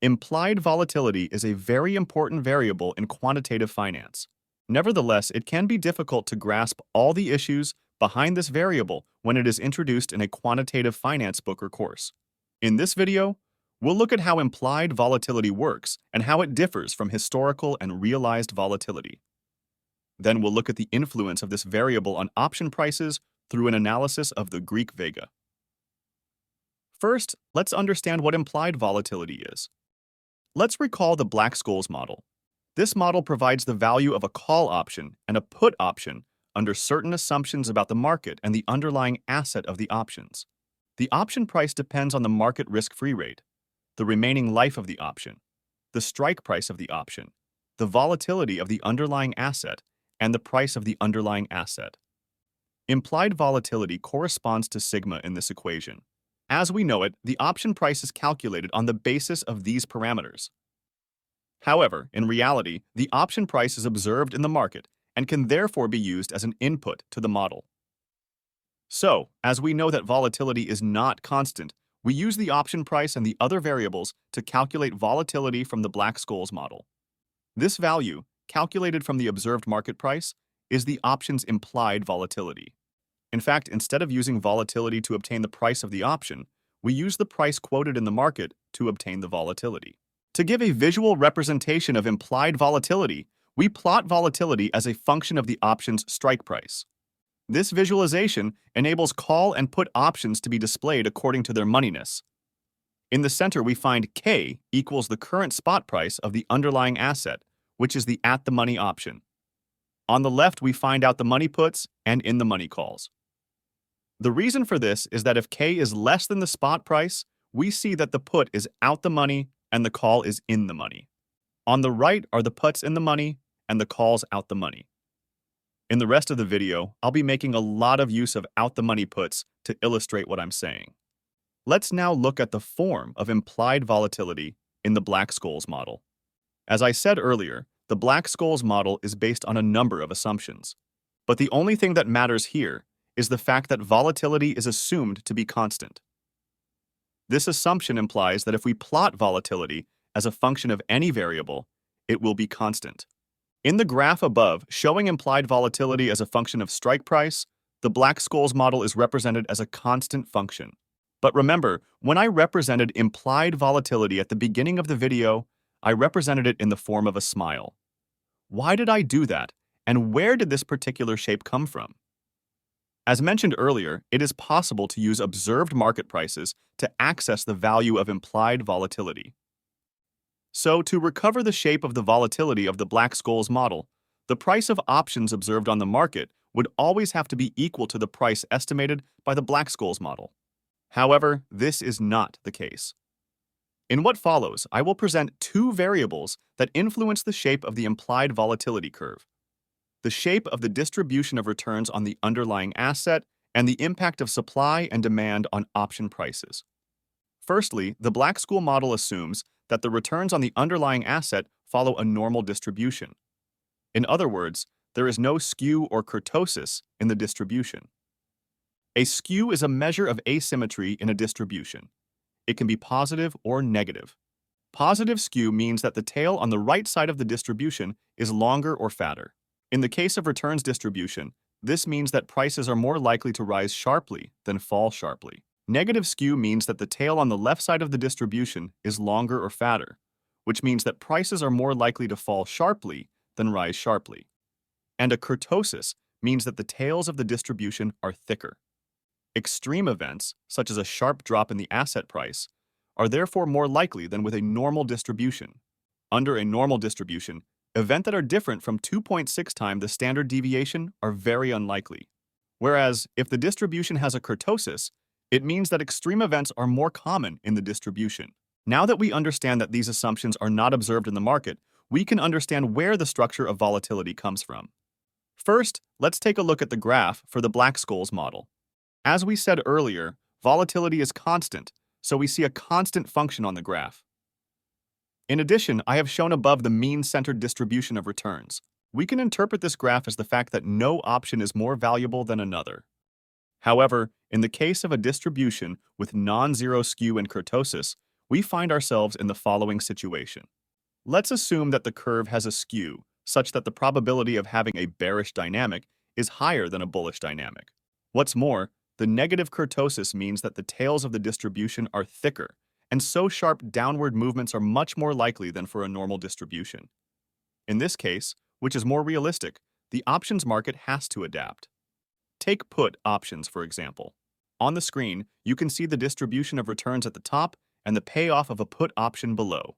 Implied volatility is a very important variable in quantitative finance. Nevertheless, it can be difficult to grasp all the issues behind this variable when it is introduced in a quantitative finance book or course. In this video, we'll look at how implied volatility works and how it differs from historical and realized volatility. Then we'll look at the influence of this variable on option prices through an analysis of the Greek Vega. First, let's understand what implied volatility is. Let's recall the Black-Scholes model. This model provides the value of a call option and a put option under certain assumptions about the market and the underlying asset of the options. The option price depends on the market risk-free rate, the remaining life of the option, the strike price of the option, the volatility of the underlying asset, and the price of the underlying asset. Implied volatility corresponds to sigma in this equation. As we know it, the option price is calculated on the basis of these parameters. However, in reality, the option price is observed in the market and can therefore be used as an input to the model. So, as we know that volatility is not constant, we use the option price and the other variables to calculate volatility from the Black-Scholes model. This value, calculated from the observed market price, is the option's implied volatility. In fact, instead of using volatility to obtain the price of the option, we use the price quoted in the market to obtain the volatility. To give a visual representation of implied volatility, we plot volatility as a function of the option's strike price. This visualization enables call and put options to be displayed according to their moneyness. In the center, we find K equals the current spot price of the underlying asset, which is the at-the-money option. On the left, we find out the money puts and in-the-money calls. The reason for this is that if K is less than the spot price, we see that the put is out the money and the call is in the money. On the right are the puts in the money and the calls out the money. In the rest of the video, I'll be making a lot of use of out the money puts to illustrate what I'm saying. Let's now look at the form of implied volatility in the Black-Scholes model. As I said earlier, the Black-Scholes model is based on a number of assumptions. But the only thing that matters here is the fact that volatility is assumed to be constant. This assumption implies that if we plot volatility as a function of any variable, it will be constant. In the graph above, showing implied volatility as a function of strike price, the Black-Scholes model is represented as a constant function. But remember, when I represented implied volatility at the beginning of the video, I represented it in the form of a smile. Why did I do that, and where did this particular shape come from? As mentioned earlier, it is possible to use observed market prices to access the value of implied volatility. So, to recover the shape of the volatility of the Black-Scholes model, the price of options observed on the market would always have to be equal to the price estimated by the Black-Scholes model. However, this is not the case. In what follows, I will present two variables that influence the shape of the implied volatility curve: the shape of the distribution of returns on the underlying asset, and the impact of supply and demand on option prices. Firstly, the Black-Scholes model assumes that the returns on the underlying asset follow a normal distribution. In other words, there is no skew or kurtosis in the distribution. A skew is a measure of asymmetry in a distribution. It can be positive or negative. Positive skew means that the tail on the right side of the distribution is longer or fatter. In the case of returns distribution, this means that prices are more likely to rise sharply than fall sharply. Negative skew means that the tail on the left side of the distribution is longer or fatter, which means that prices are more likely to fall sharply than rise sharply. And a kurtosis means that the tails of the distribution are thicker. Extreme events, such as a sharp drop in the asset price, are therefore more likely than with a normal distribution. Under a normal distribution, events that are different from 2.6 times the standard deviation are very unlikely. Whereas, if the distribution has a kurtosis, it means that extreme events are more common in the distribution. Now that we understand that these assumptions are not observed in the market, we can understand where the structure of volatility comes from. First, let's take a look at the graph for the Black-Scholes model. As we said earlier, volatility is constant, so we see a constant function on the graph. In addition, I have shown above the mean-centered distribution of returns. We can interpret this graph as the fact that no option is more valuable than another. However, in the case of a distribution with non-zero skew and kurtosis, we find ourselves in the following situation. Let's assume that the curve has a skew such that the probability of having a bearish dynamic is higher than a bullish dynamic. What's more, the negative kurtosis means that the tails of the distribution are thicker, and so sharp downward movements are much more likely than for a normal distribution. In this case, which is more realistic, the options market has to adapt. Take put options, for example. On the screen, you can see the distribution of returns at the top and the payoff of a put option below.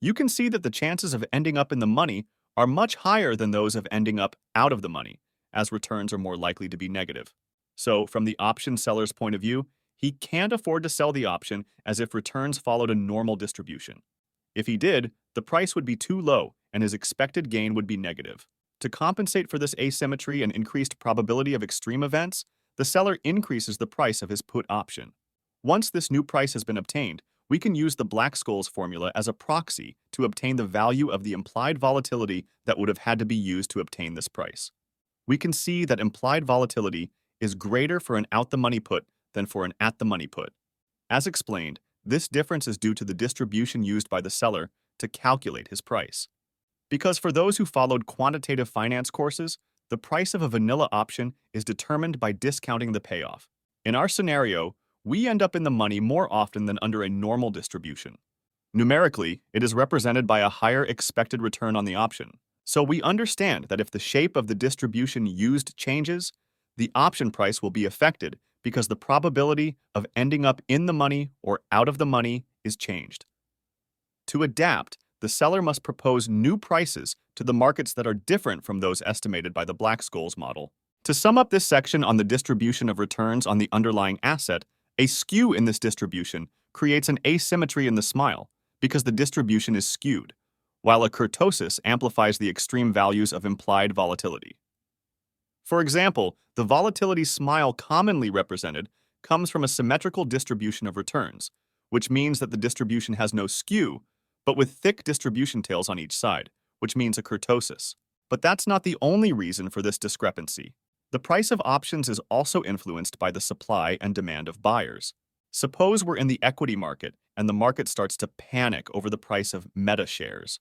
You can see that the chances of ending up in the money are much higher than those of ending up out of the money, as returns are more likely to be negative. So, from the option seller's point of view, he can't afford to sell the option as if returns followed a normal distribution. If he did, the price would be too low and his expected gain would be negative. To compensate for this asymmetry and increased probability of extreme events, the seller increases the price of his put option. Once this new price has been obtained, we can use the Black-Scholes formula as a proxy to obtain the value of the implied volatility that would have had to be used to obtain this price. We can see that implied volatility is greater for an out-the-money put than for an at-the-money put. As explained, this difference is due to the distribution used by the seller to calculate his price. Because for those who followed quantitative finance courses, the price of a vanilla option is determined by discounting the payoff. In our scenario, we end up in the money more often than under a normal distribution. Numerically, it is represented by a higher expected return on the option. So we understand that if the shape of the distribution used changes, the option price will be affected because the probability of ending up in the money or out of the money is changed. To adapt, the seller must propose new prices to the markets that are different from those estimated by the Black-Scholes model. To sum up this section on the distribution of returns on the underlying asset, a skew in this distribution creates an asymmetry in the smile because the distribution is skewed, while a kurtosis amplifies the extreme values of implied volatility. For example, the volatility smile commonly represented comes from a symmetrical distribution of returns, which means that the distribution has no skew, but with thick distribution tails on each side, which means a kurtosis. But that's not the only reason for this discrepancy. The price of options is also influenced by the supply and demand of buyers. Suppose we're in the equity market and the market starts to panic over the price of Meta shares.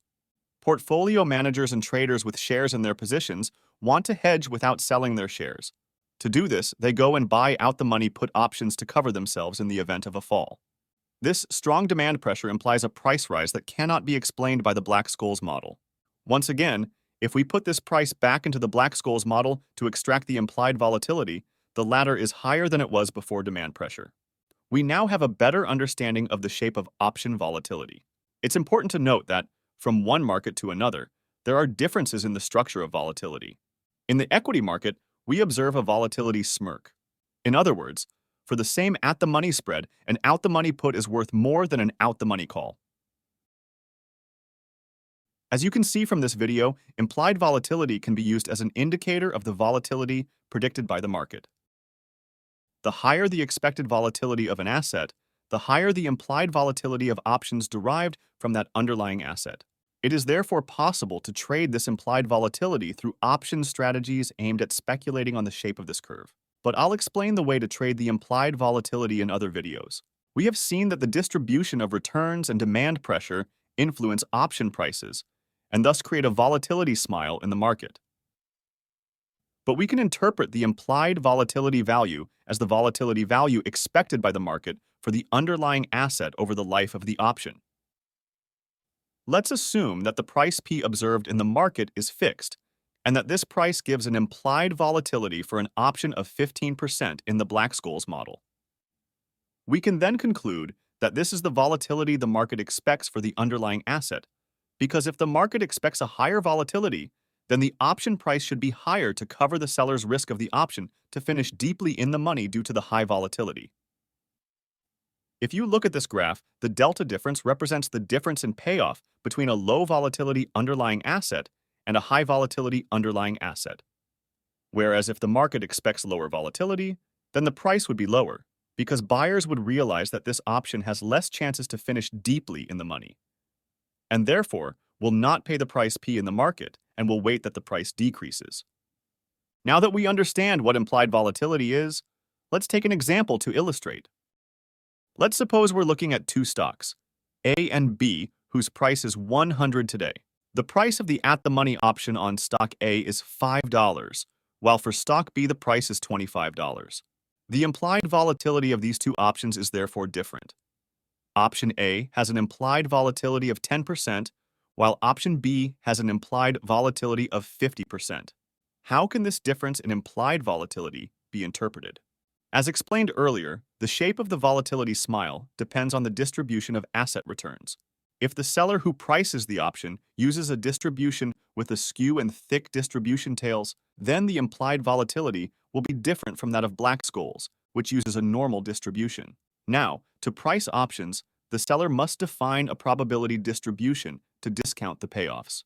Portfolio managers and traders with shares in their positions want to hedge without selling their shares. To do this, they go and buy out-the-money put options to cover themselves in the event of a fall. This strong demand pressure implies a price rise that cannot be explained by the Black-Scholes model. Once again, if we put this price back into the Black-Scholes model to extract the implied volatility, the latter is higher than it was before demand pressure. We now have a better understanding of the shape of option volatility. It's important to note that, from one market to another, there are differences in the structure of volatility. In the equity market, we observe a volatility smirk. In other words, for the same at-the-money spread, an out-the-money put is worth more than an out-the-money call. As you can see from this video, implied volatility can be used as an indicator of the volatility predicted by the market. The higher the expected volatility of an asset, the higher the implied volatility of options derived from that underlying asset. It is therefore possible to trade this implied volatility through option strategies aimed at speculating on the shape of this curve. But I'll explain the way to trade the implied volatility in other videos. We have seen that the distribution of returns and demand pressure influence option prices, and thus create a volatility smile in the market. But we can interpret the implied volatility value as the volatility value expected by the market for the underlying asset over the life of the option. Let's assume that the price P observed in the market is fixed, and that this price gives an implied volatility for an option of 15% in the Black-Scholes model. We can then conclude that this is the volatility the market expects for the underlying asset, because if the market expects a higher volatility, then the option price should be higher to cover the seller's risk of the option to finish deeply in the money due to the high volatility. If you look at this graph, the delta difference represents the difference in payoff between a low volatility underlying asset and a high volatility underlying asset. Whereas if the market expects lower volatility, then the price would be lower, because buyers would realize that this option has less chances to finish deeply in the money, and therefore will not pay the price P in the market and will wait that the price decreases. Now that we understand what implied volatility is, let's take an example to illustrate. Let's suppose we're looking at two stocks, A and B, whose price is 100 today. The price of the at-the-money option on stock A is $5, while for stock B the price is $25. The implied volatility of these two options is therefore different. Option A has an implied volatility of 10%, while option B has an implied volatility of 50%. How can this difference in implied volatility be interpreted? As explained earlier, the shape of the volatility smile depends on the distribution of asset returns. If the seller who prices the option uses a distribution with a skew and thick distribution tails, then the implied volatility will be different from that of black skulls, which uses a normal distribution. Now, to price options, the seller must define a probability distribution to discount the payoffs.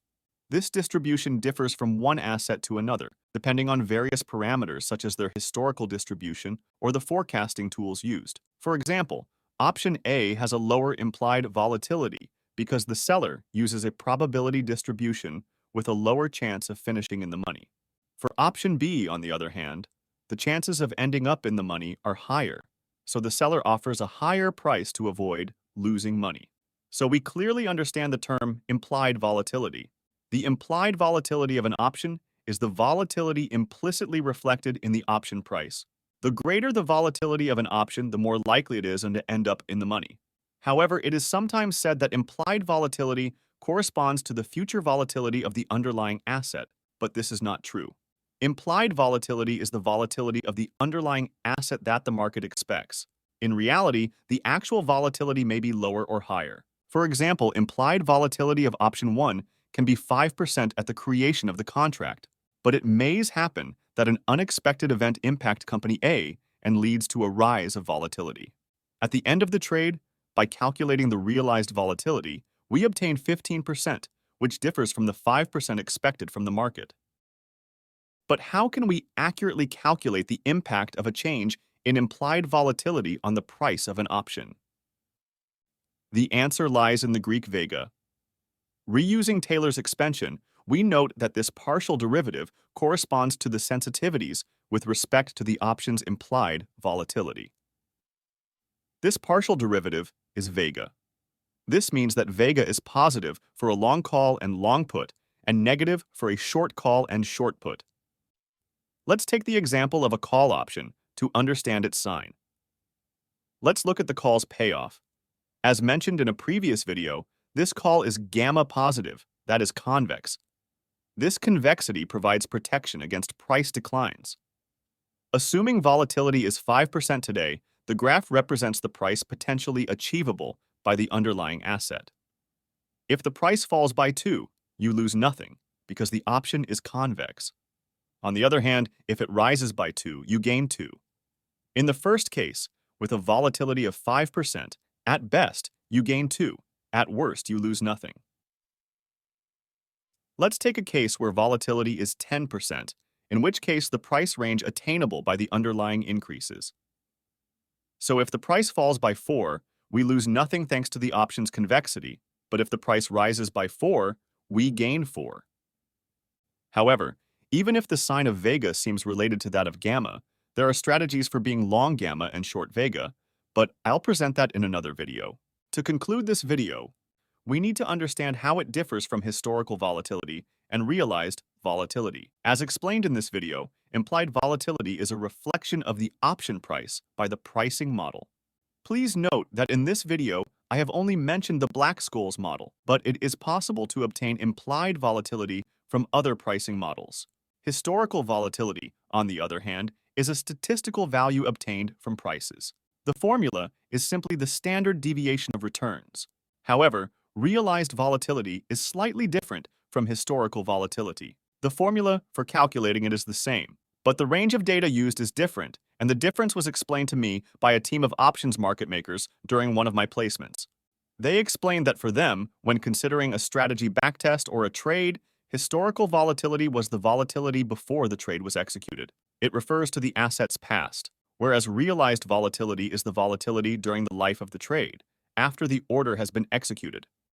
This distribution differs from one asset to another, depending on various parameters such as their historical distribution or the forecasting tools used. For example, option A has a lower implied volatility because the seller uses a probability distribution with a lower chance of finishing in the money. For option B, on the other hand, the chances of ending up in the money are higher, so the seller offers a higher price to avoid losing money. So we clearly understand the term implied volatility. The implied volatility of an option is the volatility implicitly reflected in the option price. The greater the volatility of an option, the more likely it is to end up in the money. However, it is sometimes said that implied volatility corresponds to the future volatility of the underlying asset, but this is not true. Implied volatility is the volatility of the underlying asset that the market expects. In reality, the actual volatility may be lower or higher. For example, implied volatility of option 1 can be 5% at the creation of the contract, but it may happen that an unexpected event impacts company A and leads to a rise of volatility. At the end of the trade, by calculating the realized volatility, we obtain 15%, which differs from the 5% expected from the market. But how can we accurately calculate the impact of a change in implied volatility on the price of an option? The answer lies in the Greek Vega. Reusing Taylor's expansion, we note that this partial derivative corresponds to the sensitivities with respect to the option's implied volatility. This partial derivative is Vega. This means that Vega is positive for a long call and long put, and negative for a short call and short put. Let's take the example of a call option to understand its sign. Let's look at the call's payoff. As mentioned in a previous video, this call is gamma positive, that is convex. This convexity provides protection against price declines. Assuming volatility is 5% today, the graph represents the price potentially achievable by the underlying asset. If the price falls by 2, you lose nothing because the option is convex. On the other hand, if it rises by 2, you gain 2. In the first case, with a volatility of 5%, at best, you gain 2. At worst, you lose nothing. Let's take a case where volatility is 10%, in which case the price range attainable by the underlying increases. So if the price falls by 4, we lose nothing thanks to the option's convexity, but if the price rises by 4, we gain 4. However, even if the sign of Vega seems related to that of gamma, there are strategies for being long gamma and short Vega, but I'll present that in another video. To conclude this video, we need to understand how it differs from historical volatility and realized volatility. As explained in this video, implied volatility is a reflection of the option price by the pricing model. Please note that in this video, I have only mentioned the Black-Scholes model, but it is possible to obtain implied volatility from other pricing models. Historical volatility, on the other hand, is a statistical value obtained from prices. The formula is simply the standard deviation of returns. However, realized volatility is slightly different from historical volatility. The formula for calculating it is the same, but the range of data used is different, and the difference was explained to me by a team of options market makers during one of my placements. They explained that for them, when considering a strategy backtest or a trade, historical volatility was the volatility before the trade was executed. It refers to the asset's past, whereas realized volatility is the volatility during the life of the trade, after the order has been executed.